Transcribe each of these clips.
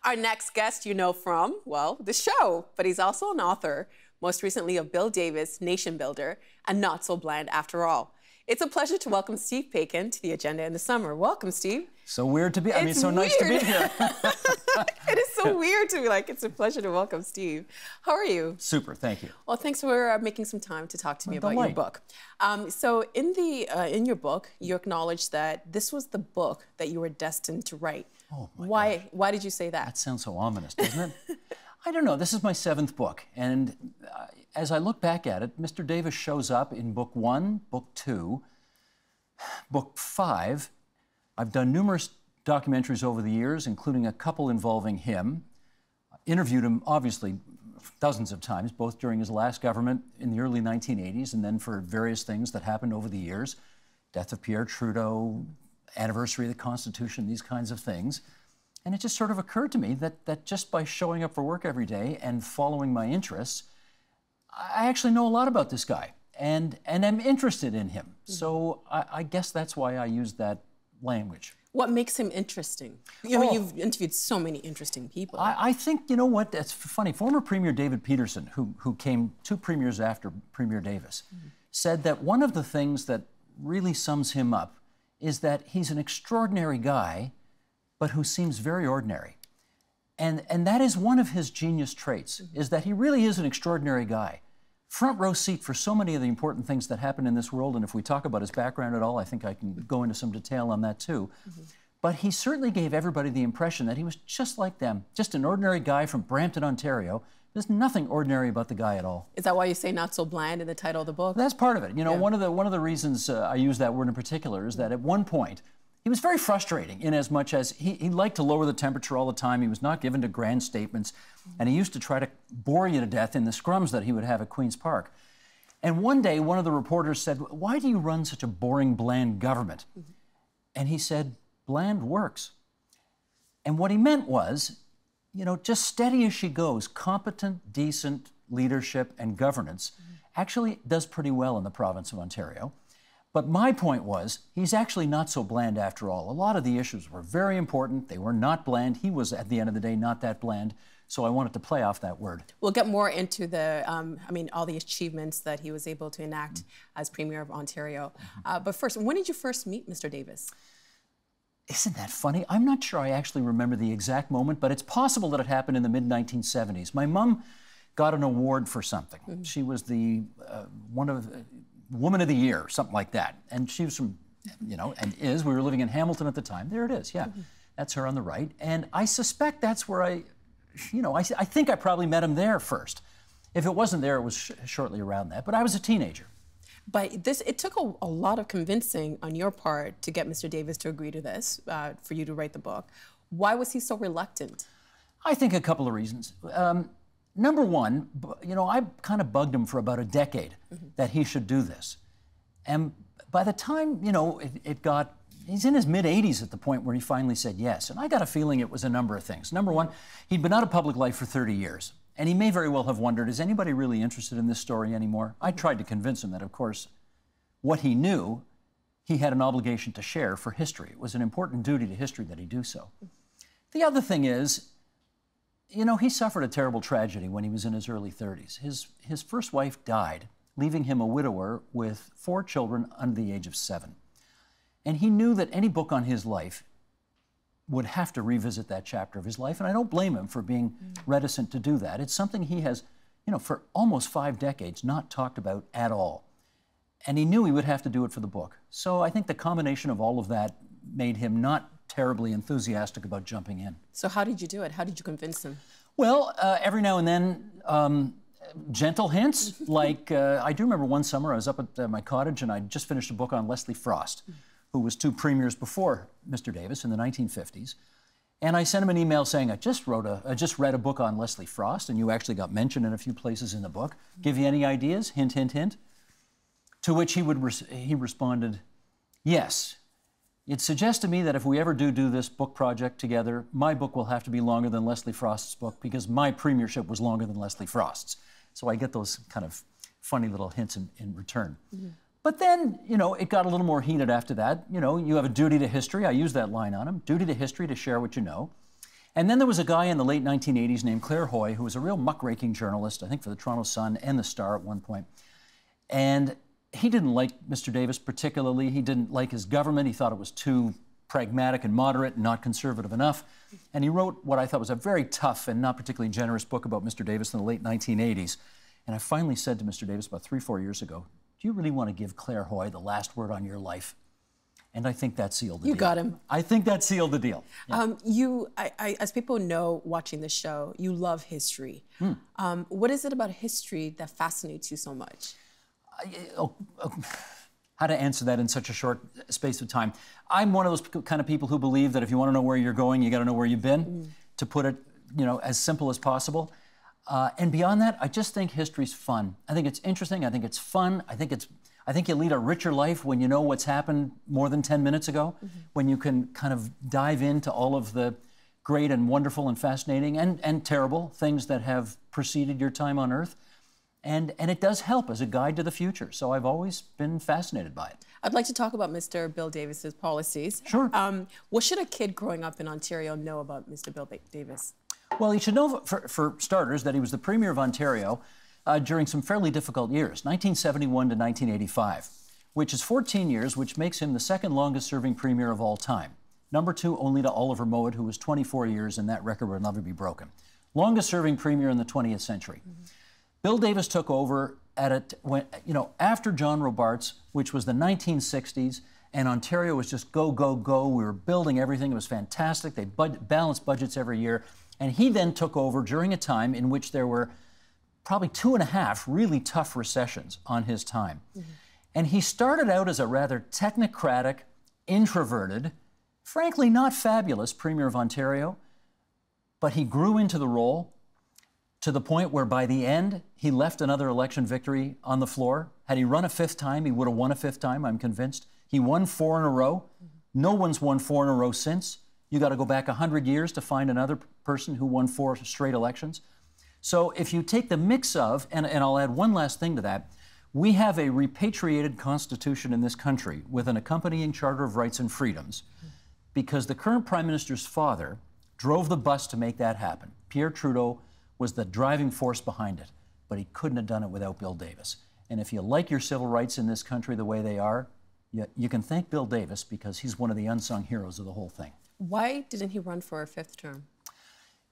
Our next guest you know from, well, the show, but he's also an author, most recently of Bill Davis' Nation Builder and Not So Bland After All. It's a pleasure to welcome Steve Paikin to the agenda in the summer. Welcome, Steve. So weird to be, so nice to be here. It is so weird to be like, it's a pleasure to welcome Steve. How are you? Super, thank you. Well, thanks for making some time to talk to me about your book. So in your book, you acknowledge that this was the book that you were destined to write. Oh my gosh. Why did you say that? That sounds so ominous, doesn't it? I don't know, this is my 7th book, and as I look back at it, Mr. Davis shows up in book 1, book 2, book 5. I've done numerous documentaries over the years, including a couple involving him. Interviewed him, obviously, dozens of times, both during his last government in the early 1980s and then for various things that happened over the years. Death of Pierre Trudeau, anniversary of the Constitution, these kinds of things. And it just sort of occurred to me that just by showing up for work every day and following my interests, I actually know a lot about this guy and I'm interested in him. Mm-hmm. So I guess that's why I used that language. What makes him interesting? I mean, you've interviewed so many interesting people. I think, you know what, that's funny. Former Premier David Peterson, who came 2 premiers after Premier Davis, said that one of the things that really sums him up is that he's an extraordinary guy, but who seems very ordinary. And that is one of his genius traits, is that he really is an extraordinary guy. Front row seat for so many of the important things that happen in this world, and if we talk about his background at all, I think I can go into some detail on that too. But he certainly gave everybody the impression that he was just like them, just an ordinary guy from Brampton, Ontario. There's nothing ordinary about the guy at all. Is that why you say not so bland in the title of the book? That's part of it. You know, one of the reasons I use that word in particular is that at one point, he was very frustrating in as much as he liked to lower the temperature all the time. He was not given to grand statements, and he used to try to bore you to death in the scrums that he would have at Queen's Park. And one day, one of the reporters said, "Why do you run such a boring, bland government?" And he said, "Bland works." And what he meant was, you know, just steady as she goes, competent, decent leadership and governance actually does pretty well in the province of Ontario. But my point was, he's actually not so bland after all. A lot of the issues were very important. They were not bland. He was, at the end of the day, not that bland. So I wanted to play off that word. We'll get more into the, all the achievements that he was able to enact as Premier of Ontario. But first, when did you first meet Mr. Davis? Isn't that funny? I'm not sure I actually remember the exact moment, but it's possible that it happened in the mid-1970s. My mom got an award for something. She was the Woman of the Year, something like that. And she was from, you know, we were living in Hamilton at the time. There it is, yeah. That's her on the right. And I suspect that's where I think I probably met him there first. If it wasn't there, it was shortly around that. But I was a teenager. But it took a lot of convincing on your part to get Mr. Davis to agree to this, for you to write the book. Why was he so reluctant? I think a couple of reasons. Number one, you know, I kind of bugged him for about a decade that he should do this. And by the time, you know, he's in his mid-80s at the point where he finally said yes. And I got a feeling it was a number of things. Number one, he'd been out of public life for 30 years. And he may very well have wondered, is anybody really interested in this story anymore? I tried to convince him that, of course, what he knew, he had an obligation to share for history. It was an important duty to history that he do so. The other thing is, you know, he suffered a terrible tragedy when he was in his early 30s. His first wife died, leaving him a widower with 4 children under the age of 7. And he knew that any book on his life would have to revisit that chapter of his life, and I don't blame him for being reticent to do that. It's something he has, you know, for almost 5 decades not talked about at all. And he knew he would have to do it for the book. So I think the combination of all of that made him not terribly enthusiastic about jumping in. So how did you do it? How did you convince him? Well, every now and then, gentle hints. Like, I do remember one summer I was up at my cottage and I just finished a book on Leslie Frost, who was 2 premiers before Mr. Davis in the 1950s. And I sent him an email saying, I just read a book on Leslie Frost, and you actually got mentioned in a few places in the book. Give you any ideas? Hint, hint, hint. To which he responded, yes. It suggests to me that if we ever do this book project together, my book will have to be longer than Leslie Frost's book because my premiership was longer than Leslie Frost's. So I get those kind of funny little hints in return. But then, you know, it got a little more heated after that. You know, you have a duty to history. I use that line on him. Duty to history to share what you know. And then there was a guy in the late 1980s named Claire Hoy, who was a real muckraking journalist, I think for the Toronto Sun and the Star at one point. And he didn't like Mr. Davis particularly. He didn't like his government. He thought it was too pragmatic and moderate and not conservative enough. And he wrote what I thought was a very tough and not particularly generous book about Mr. Davis in the late 1980s. And I finally said to Mr. Davis about 3-4 years ago, do you really want to give Claire Hoy the last word on your life? And I think that sealed the deal. You got him. I think that sealed the deal. Yeah. As people know watching the show, you love history. What is it about history that fascinates you so much? How to answer that in such a short space of time. I'm one of those kind of people who believe that if you want to know where you're going, you got to know where you've been, to put it, as simple as possible. And beyond that, I just think history's fun. I think it's interesting. I think it's fun. I think you lead a richer life when you know what's happened more than 10 minutes ago, when you can kind of dive into all of the great and wonderful and fascinating and terrible things that have preceded your time on Earth. And it does help as a guide to the future. So I've always been fascinated by it. I'd like to talk about Mr. Bill Davis's policies. Sure. What should a kid growing up in Ontario know about Mr. Bill Davis? Well, he should know, for starters, that he was the Premier of Ontario during some fairly difficult years, 1971 to 1985, which is 14 years, which makes him the second longest serving Premier of all time. Number 2 only to Oliver Mowat, who was 24 years, and that record will never be broken. Longest serving Premier in the 20th century. Bill Davis took over after John Robarts, which was the 1960s, and Ontario was just go, go, go. We were building everything. It was fantastic. They balanced budgets every year. And he then took over during a time in which there were probably 2.5 really tough recessions on his time. And he started out as a rather technocratic, introverted, frankly not fabulous Premier of Ontario, but he grew into the role to the point where by the end, he left another election victory on the floor. Had he run a 5th time, he would have won a 5th time, I'm convinced. He won 4 in a row. No one's won 4 in a row since. You got to go back 100 years to find another person who won 4 straight elections. So if you take the mix of, and I'll add one last thing to that, we have a repatriated constitution in this country with an accompanying Charter of Rights and Freedoms because the current Prime Minister's father drove the bus to make that happen. Pierre Trudeau was the driving force behind it, but he couldn't have done it without Bill Davis. And if you like your civil rights in this country the way they are, you can thank Bill Davis because he's one of the unsung heroes of the whole thing. Why didn't he run for a 5th term?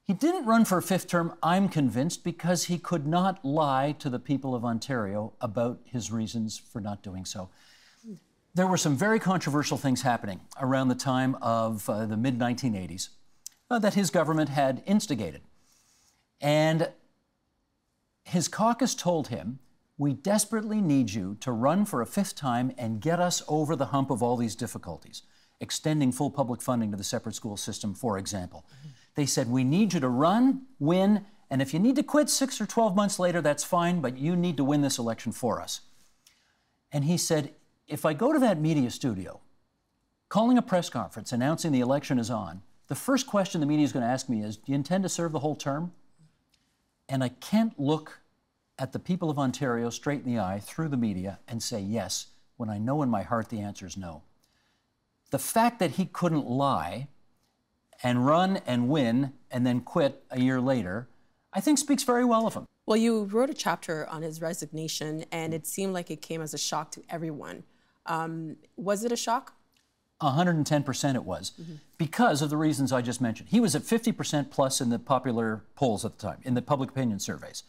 He didn't run for a 5th term, I'm convinced, because he could not lie to the people of Ontario about his reasons for not doing so. There were some very controversial things happening around the time of the mid-1980s that his government had instigated. And his caucus told him, we desperately need you to run for a 5th time and get us over the hump of all these difficulties. Extending full public funding to the separate school system, for example. They said, we need you to run, win, and if you need to quit 6 or 12 months later, that's fine, but you need to win this election for us. And he said, if I go to that media studio, calling a press conference, announcing the election is on, the first question the media is going to ask me is, do you intend to serve the whole term? And I can't look at the people of Ontario straight in the eye through the media and say yes, when I know in my heart the answer is no. The fact that he couldn't lie and run and win and then quit a year later, I think speaks very well of him. Well, you wrote a chapter on his resignation, and it seemed like it came as a shock to everyone. Was it a shock? 110% it was, because of the reasons I just mentioned. He was at 50% plus in the popular polls at the time, in the public opinion surveys.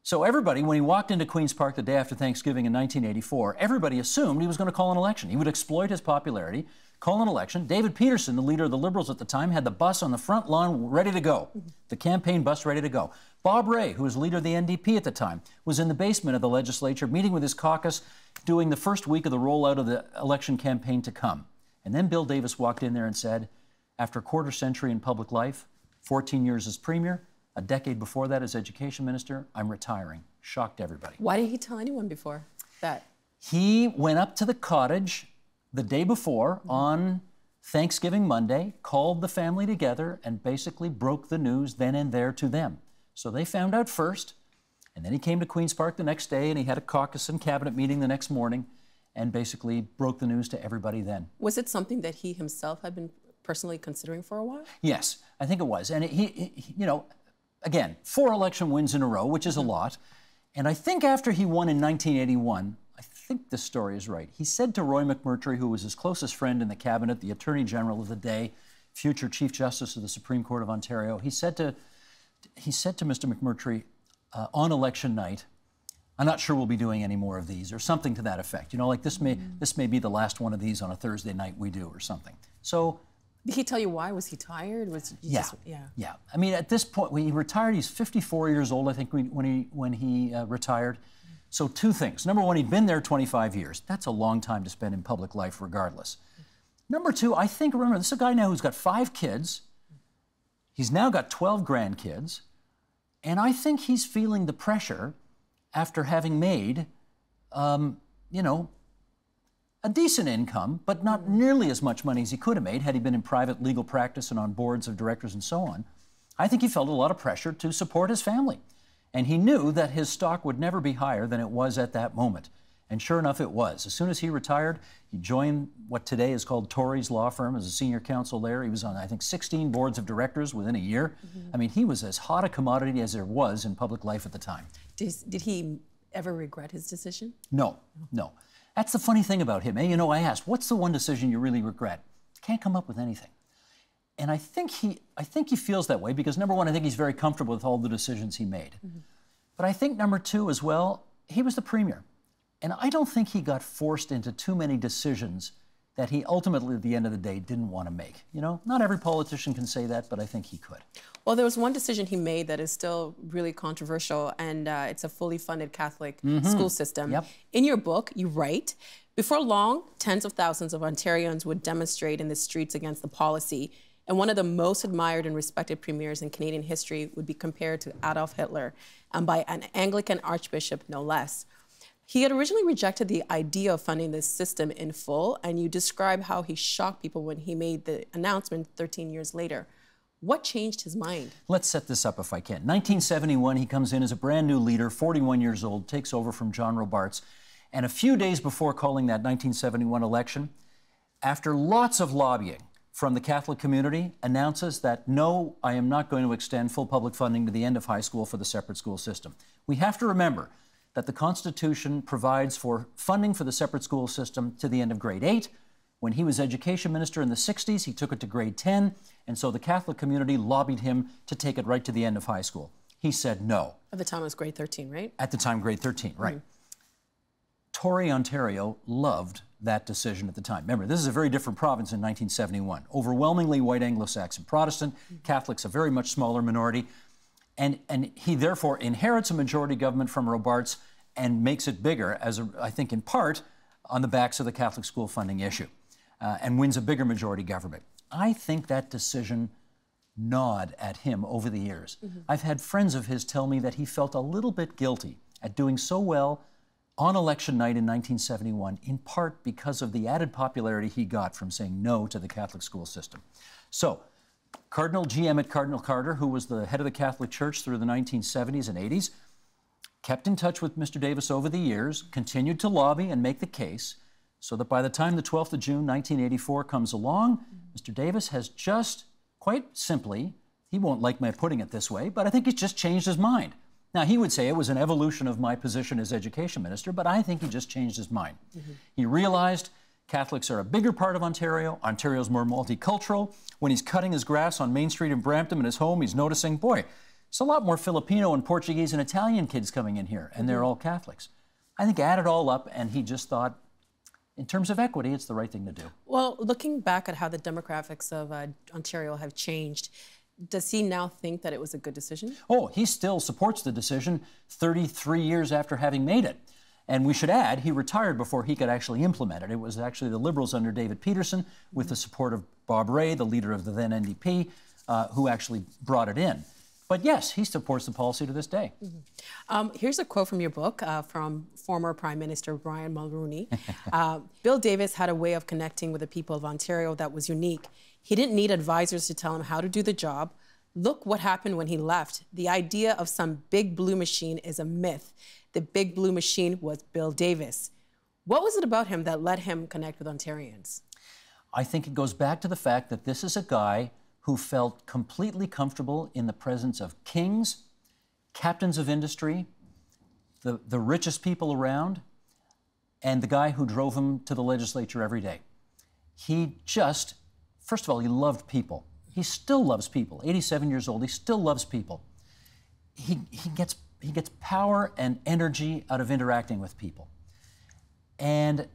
So everybody, when he walked into Queen's Park the day after Thanksgiving in 1984, everybody assumed he was going to call an election. He would exploit his popularity, call an election. David Peterson, the leader of the Liberals at the time, had the bus on the front lawn ready to go, the campaign bus ready to go. Bob Rae, who was leader of the NDP at the time, was in the basement of the legislature meeting with his caucus, doing the first week of the rollout of the election campaign to come. And then Bill Davis walked in there and said, after a quarter century in public life, 14 years as Premier, a decade before that as Education Minister, I'm retiring. Shocked everybody. Why didn't he tell anyone before that? He went up to the cottage the day before on Thanksgiving Monday, called the family together, and basically broke the news then and there to them. So they found out first, and then he came to Queen's Park the next day, and he had a caucus and cabinet meeting the next morning, and basically broke the news to everybody then. Was it something that he himself had been personally considering for a while? Yes, I think it was. And you know, again, 4 election wins in a row, which is a lot. And I think after he won in 1981, I think this story is right, he said to Roy McMurtry, who was his closest friend in the cabinet, the Attorney General of the day, future Chief Justice of the Supreme Court of Ontario, he said to Mr. McMurtry on election night, "I'm not sure we'll be doing any more of these," or something to that effect. You know, like this may be the last one of these on a Thursday night we do, or something. So. Did he tell you why? Was he tired? Was he just, yeah. I mean, at this point, when he retired, he's 54 years old, I think, when he retired. So 2 things. Number 1, he'd been there 25 years. That's a long time to spend in public life, regardless. Number 2, I think, remember, this is a guy now who's got 5 kids. He's now got 12 grandkids. And I think he's feeling the pressure after having made, you know, a decent income, but not nearly as much money as he could have made had he been in private legal practice and on boards of directors and so on. I think he felt a lot of pressure to support his family. And he knew that his stock would never be higher than it was at that moment. And sure enough, it was. As soon as he retired, he joined what today is called Torrey's law firm as a senior counsel there. He was on, I think, 16 boards of directors within a year. I mean, he was as hot a commodity as there was in public life at the time. Did he ever regret his decision? No. That's the funny thing about him. You know, I asked, what's the one decision you really regret? Can't come up with anything. And I think he feels that way because, number 1, I think he's very comfortable with all the decisions he made. But I think, number 2, as well, he was the premier. And I don't think he got forced into too many decisions that he ultimately, at the end of the day, didn't want to make. You know, not every politician can say that, but I think he could. Well, there was one decision he made that is still really controversial, and it's a fully funded Catholic school system. Yep. In your book, you write, before long, tens of thousands of Ontarians would demonstrate in the streets against the policy, and one of the most admired and respected premiers in Canadian history would be compared to Adolf Hitler, and by an Anglican archbishop, no less. He had originally rejected the idea of funding this system in full, and you describe how he shocked people when he made the announcement 13 years later. What changed his mind? Let's set this up if I can. 1971, he comes in as a brand new leader, 41 years old, takes over from John Robarts, and a few days before calling that 1971 election, after lots of lobbying from the Catholic community, announces that, no, I am not going to extend full public funding to the end of high school for the separate school system. We have to remember that the Constitution provides for funding for the separate school system to the end of grade 8. When he was education minister in the 60s, he took it to grade 10, and so the Catholic community lobbied him to take it right to the end of high school. He said no. At the time it was grade 13, right? At the time, grade 13, right. Tory Ontario loved that decision at the time. Remember, this is a very different province in 1971. Overwhelmingly white Anglo-Saxon Protestant, Catholics a very much smaller minority. And he therefore inherits a majority government from Robarts and makes it bigger, I think in part, on the backs of the Catholic school funding issue, and wins a bigger majority government. I think that decision gnawed at him over the years. I've had friends of his tell me that he felt a little bit guilty at doing so well on election night in 1971, in part because of the added popularity he got from saying no to the Catholic school system. So, Cardinal G. Emmett Cardinal Carter, who was the head of the Catholic Church through the 1970s and 80s, kept in touch with Mr. Davis over the years, continued to lobby and make the case, so that by the time the 12th of June, 1984 comes along, Mr. Davis has just, quite simply, he won't like my putting it this way, but I think he's just changed his mind. Now, he would say it was an evolution of my position as education minister, but I think he just changed his mind. He realized Catholics are a bigger part of Ontario. Ontario's more multicultural. When he's cutting his grass on Main Street in Brampton in his home, he's noticing, boy, there's a lot more Filipino and Portuguese and Italian kids coming in here, and they're all Catholics. I think add it all up, and he just thought, in terms of equity, it's the right thing to do. Well, looking back at how the demographics of Ontario have changed, does he now think that it was a good decision? Oh, he still supports the decision 33 years after having made it. And we should add, he retired before he could actually implement it. It was actually the Liberals under David Peterson, with the support of Bob Rae, the leader of the then NDP, who actually brought it in. But yes, he supports the policy to this day. Here's a quote from your book from former Prime Minister Brian Mulroney. Bill Davis had a way of connecting with the people of Ontario that was unique. He didn't need advisors to tell him how to do the job. Look what happened when he left. The idea of some big blue machine is a myth. The big blue machine was Bill Davis. What was it about him that let him connect with Ontarians? I think it goes back to the fact that this is a guy who felt completely comfortable in the presence of kings, captains of industry, the richest people around, and the guy who drove him to the legislature every day. He just, first of all, he loved people. He still loves people. 87 years old, he still loves people. He gets power and energy out of interacting with people. And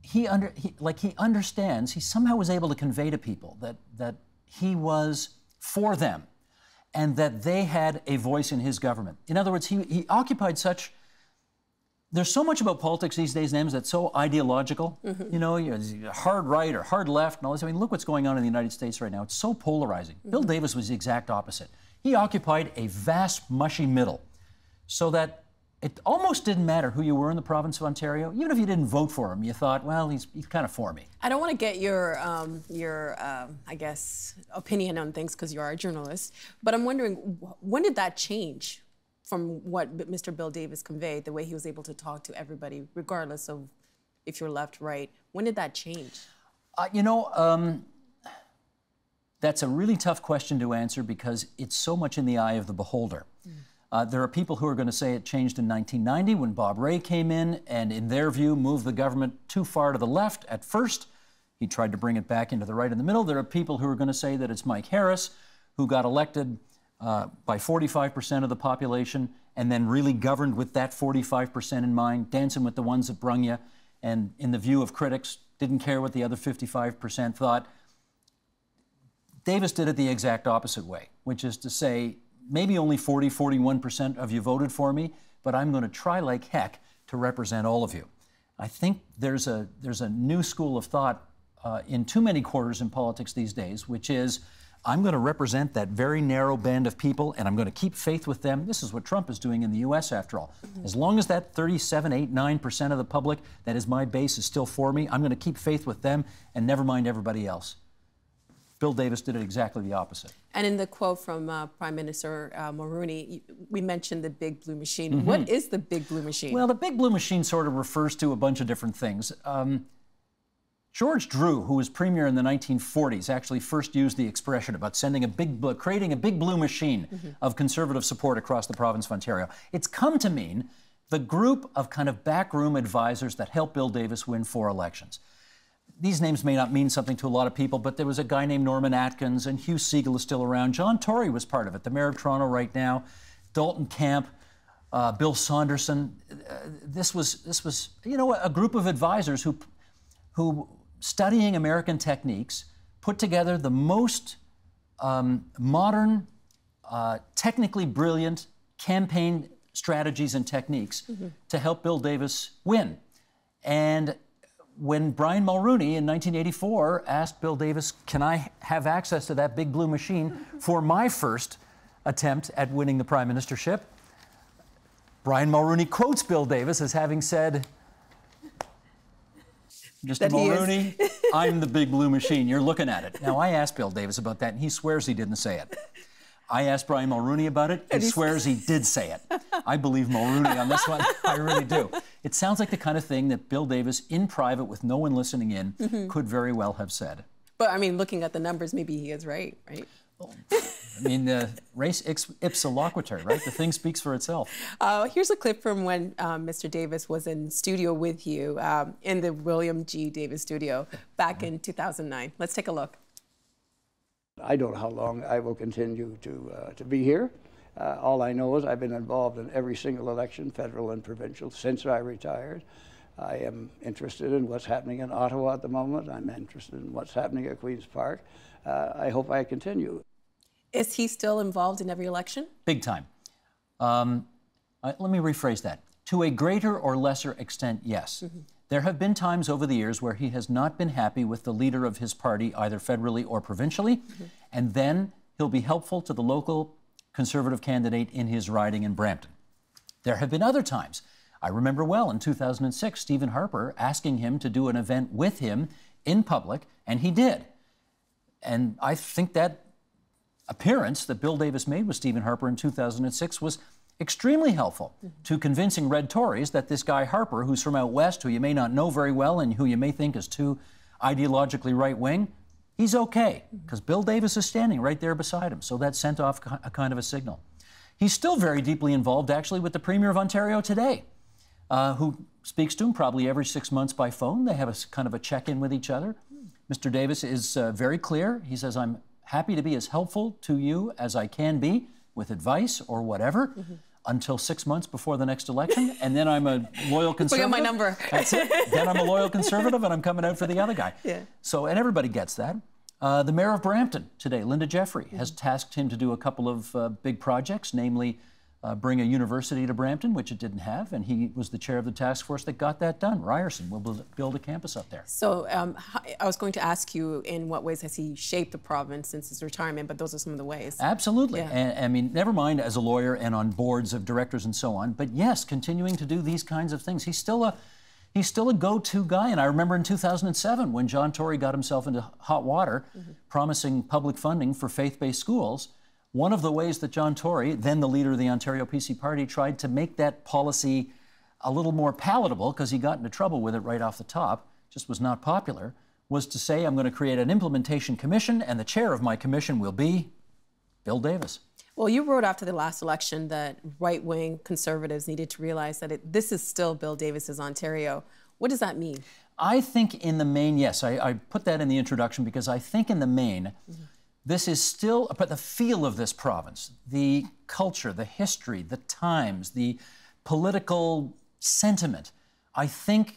he understands, he somehow was able to convey to people that he was for them and that they had a voice in his government. In other words, he occupied such, there's so much about politics these days, names that's so ideological, you know, hard right or hard left and all this. I mean, look what's going on in the United States right now. It's so polarizing. Bill Davis was the exact opposite. He occupied a vast, mushy middle so that it almost didn't matter who you were in the province of Ontario. Even if you didn't vote for him, you thought, well, he's kind of for me. I don't want to get your I guess, opinion on things because you are a journalist, but I'm wondering, when did that change from what Mr. Bill Davis conveyed, the way he was able to talk to everybody, regardless of if you're left, right? When did that change? You know, that's a really tough question to answer because it's so much in the eye of the beholder. There are people who are going to say it changed in 1990 when Bob Rae came in and, in their view, moved the government too far to the left at first. He tried to bring it back into the right in the middle. There are people who are going to say that it's Mike Harris, who got elected by 45% of the population and then really governed with that 45% in mind, dancing with the ones that brung you, and in the view of critics, didn't care what the other 55% thought. Davis did it the exact opposite way, which is to say, maybe only 40, 41% of you voted for me, but I'm going to try like heck to represent all of you. I think there's a new school of thought in too many quarters in politics these days, which is, I'm going to represent that very narrow band of people, and I'm going to keep faith with them. This is what Trump is doing in the U.S., after all. As long as that 37, 8, 9% of the public that is my base is still for me, I'm going to keep faith with them and never mind everybody else. Bill Davis did it exactly the opposite. And in the quote from Prime Minister Mulroney, we mentioned the big blue machine. What is the big blue machine? Well, the big blue machine sort of refers to a bunch of different things. George Drew, who was premier in the 1940s, actually first used the expression about creating a big blue machine of conservative support across the province of Ontario. It's come to mean the group of kind of backroom advisors that helped Bill Davis win 4 elections. These names may not mean something to a lot of people, but there was a guy named Norman Atkins, and Hugh Segal is still around. John Tory was part of it, the mayor of Toronto right now, Dalton Camp, Bill Saunderson. This was, you know, a group of advisors who studying American techniques, put together the most modern, technically brilliant campaign strategies and techniques to help Bill Davis win. And when Brian Mulroney in 1984 asked Bill Davis, can I have access to that big blue machine for my first attempt at winning the prime ministership, Brian Mulroney quotes Bill Davis as having said, Mr. Mulroney, I'm the big blue machine. You're looking at it. Now, I asked Bill Davis about that, and he swears he didn't say it. I asked Brian Mulroney about it. He swears he did say it. I believe Mulroney on this one. I really do. It sounds like the kind of thing that Bill Davis, in private, with no one listening in, could very well have said. But, I mean, looking at the numbers, maybe he is right? Well, I mean, res ipsa loquitur, right? The thing speaks for itself. Here's a clip from when Mr. Davis was in studio with you in the William G. Davis studio back in 2009. Let's take a look. I don't know how long I will continue to be here. All I know is I've been involved in every single election, federal and provincial, since I retired. I am interested in what's happening in Ottawa at the moment. I'm interested in what's happening at Queen's Park. I hope I continue. Is he still involved in every election? Big time. Let me rephrase that. To a greater or lesser extent, yes. There have been times over the years where he has not been happy with the leader of his party, either federally or provincially, and then he'll be helpful to the local Conservative candidate in his riding in Brampton. There have been other times. I remember well in 2006, Stephen Harper asking him to do an event with him in public, and he did. And I think that appearance that Bill Davis made with Stephen Harper in 2006 was extremely helpful to convincing red Tories that this guy Harper, who's from out west, who you may not know very well and who you may think is too ideologically right-wing, he's okay, because Bill Davis is standing right there beside him. So that sent off a kind of a signal. He's still very deeply involved, actually, with the Premier of Ontario today, who speaks to him probably every 6 months by phone. They have a kind of a check-in with each other. Mr. Davis is very clear. He says, I'm happy to be as helpful to you as I can be with advice or whatever until 6 months before the next election. And then I'm a loyal conservative. Forget my number. That's it. Then I'm a loyal conservative and I'm coming out for the other guy. Yeah. So, and everybody gets that. The mayor of Brampton today, Linda Jeffrey, has tasked him to do a couple of big projects, namely bring a university to Brampton, which it didn't have, and he was the chair of the task force that got that done. Ryerson will build a campus up there. So I was going to ask you, in what ways has he shaped the province since his retirement, but those are some of the ways. Absolutely. Yeah. And, I mean, never mind as a lawyer and on boards of directors and so on, but yes, continuing to do these kinds of things. He's still a go-to guy. And I remember in 2007 when John Tory got himself into hot water, promising public funding for faith-based schools. One of the ways that John Tory, then the leader of the Ontario PC Party, tried to make that policy a little more palatable, because he got into trouble with it right off the top, just was not popular, was to say, I'm going to create an implementation commission, and the chair of my commission will be Bill Davis. Well, you wrote after the last election that right-wing conservatives needed to realize that this is still Bill Davis's Ontario. What does that mean? I think in the main, yes. I put that in the introduction because I think in the main, this is still, but the feel of this province, the culture, the history, the times, the political sentiment, I think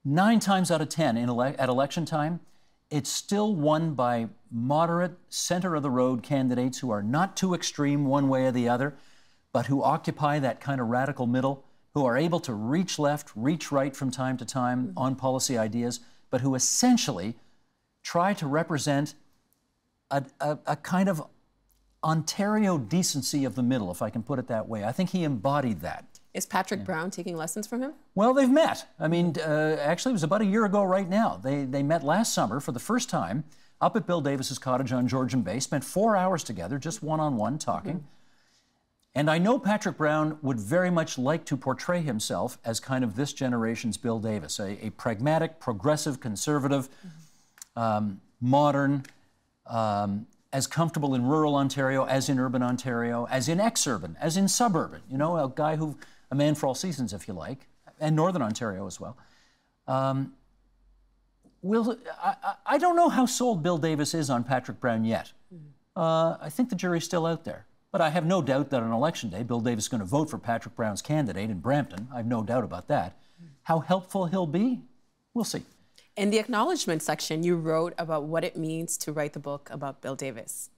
9 times out of 10 at election time, it's still won by moderate, center-of-the-road candidates who are not too extreme one way or the other, but who occupy that kind of radical middle, who are able to reach left, reach right from time to time on policy ideas, but who essentially try to represent a kind of Ontario decency of the middle, if I can put it that way. I think he embodied that. Is Patrick Brown taking lessons from him? Well, they've met. I mean, actually, it was about a year ago right now. They met last summer for the first time up at Bill Davis's cottage on Georgian Bay, spent 4 hours together, just one-on-one talking. And I know Patrick Brown would very much like to portray himself as kind of this generation's Bill Davis, a pragmatic, progressive, conservative, modern, as comfortable in rural Ontario as in urban Ontario, as in ex-urban, as in suburban. You know, a man for all seasons, if you like, and Northern Ontario as well. I don't know how sold Bill Davis is on Patrick Brown yet. I think the jury's still out there. But I have no doubt that on election day, Bill Davis is going to vote for Patrick Brown's candidate in Brampton. I have no doubt about that. How helpful he'll be, we'll see. In the acknowledgement section, you wrote about what it means to write the book about Bill Davis.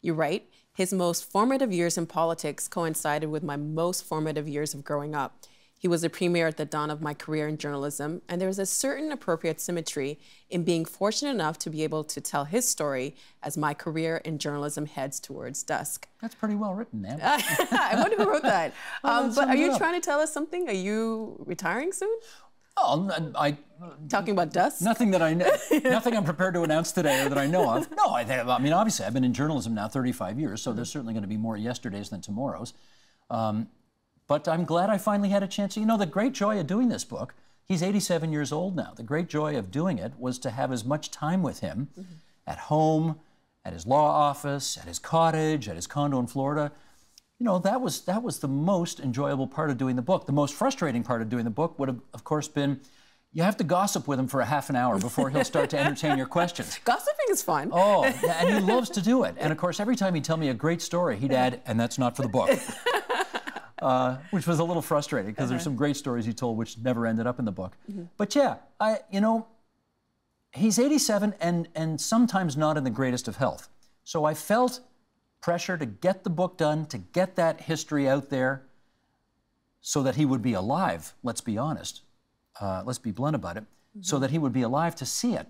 You write, his most formative years in politics coincided with my most formative years of growing up. He was a premier at the dawn of my career in journalism, and there is a certain appropriate symmetry in being fortunate enough to be able to tell his story as my career in journalism heads towards dusk. That's pretty well written, Nam. I wonder who wrote that. Well, but are you trying to tell us something? Are you retiring soon? Oh, Talking about dusk? Nothing that I know, nothing I'm prepared to announce today or that I know of. No, I mean, obviously, I've been in journalism now 35 years, so there's certainly going to be more yesterdays than tomorrows. But I'm glad I finally had a chance. You know, the great joy of doing this book, he's 87 years old now. The great joy of doing it was to have as much time with him at home, at his law office, at his cottage, at his condo in Florida. You know, that was the most enjoyable part of doing the book. The most frustrating part of doing the book would have, of course, been you have to gossip with him for a half an hour before he'll start to entertain your questions. Gossiping is fun. Oh, yeah, and he loves to do it. And of course, every time he'd tell me a great story, he'd add, and that's not for the book. Which was a little frustrating because there's some great stories he told which never ended up in the book. But yeah, you know, he's 87 and sometimes not in the greatest of health. So I felt pressure to get the book done, to get that history out there so that he would be alive, let's be honest. Let's be blunt about it, so that he would be alive to see it.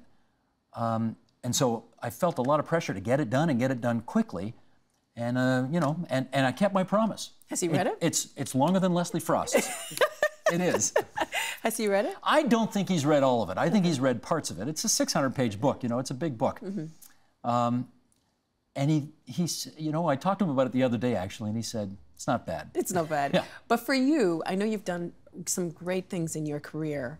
And so I felt a lot of pressure to get it done and get it done quickly. And, you know, and I kept my promise. Has he read it? It's longer than Leslie Frost's. It is. Has he read it? I don't think he's read all of it. I think he's read parts of it. It's a 600-page book, you know, it's a big book. And he's, you know, I talked to him about it the other day, actually, and he said, it's not bad. It's not bad. Yeah. But for you, I know you've done some great things in your career.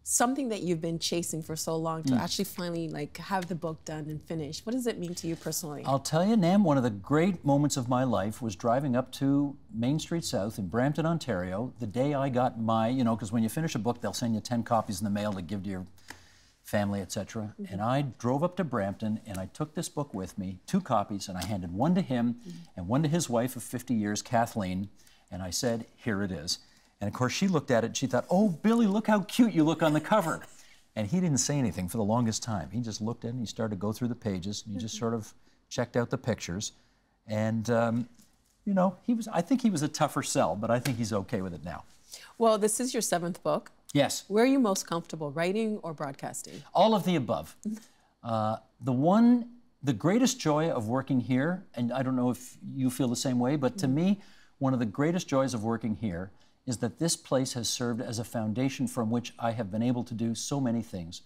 something that you've been chasing for so long to actually finally like have the book done and finished. What does it mean to you personally? I'll tell you, Nam, one of the great moments of my life was driving up to Main Street South in Brampton, Ontario, the day I got my, you know, because when you finish a book, they'll send you 10 copies in the mail to give to your family, etc. And I drove up to Brampton and I took this book with me, 2 copies, and I handed one to him and one to his wife of 50 years, Kathleen, and I said, here it is. And of course she looked at it and she thought, oh, Billy, look how cute you look on the cover. And he didn't say anything for the longest time. He just looked at it and he started to go through the pages and he just sort of checked out the pictures. And, you know, I think he was a tougher sell, but I think he's okay with it now. Well, this is your 7th book. Yes. Where are you most comfortable, writing or broadcasting? All of the above. The greatest joy of working here, and I don't know if you feel the same way, but to me, one of the greatest joys of working here is that this place has served as a foundation from which I have been able to do so many things.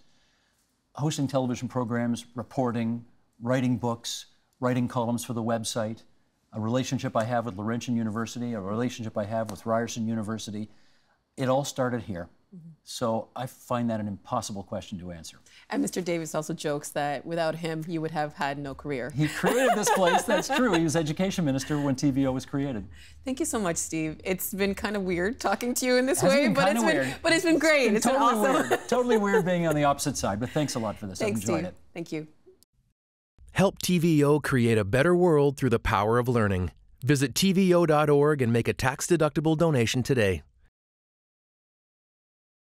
Hosting television programs, reporting, writing books, writing columns for the website, a relationship I have with Laurentian University, a relationship I have with Ryerson University. It all started here. So I find that an impossible question to answer. And Mr. Davis also jokes that without him, you would have had no career. He created this place, that's true. He was education minister when TVO was created. Thank you so much, Steve. It's been kind of weird talking to you in this Hasn't way, been but it's been great. It's been totally awesome. weird. Totally weird being on the opposite side, but thanks a lot for this. Thanks, I've enjoyed Steve. it. Thank you. Help TVO create a better world through the power of learning. Visit TVO.org and make a tax-deductible donation today.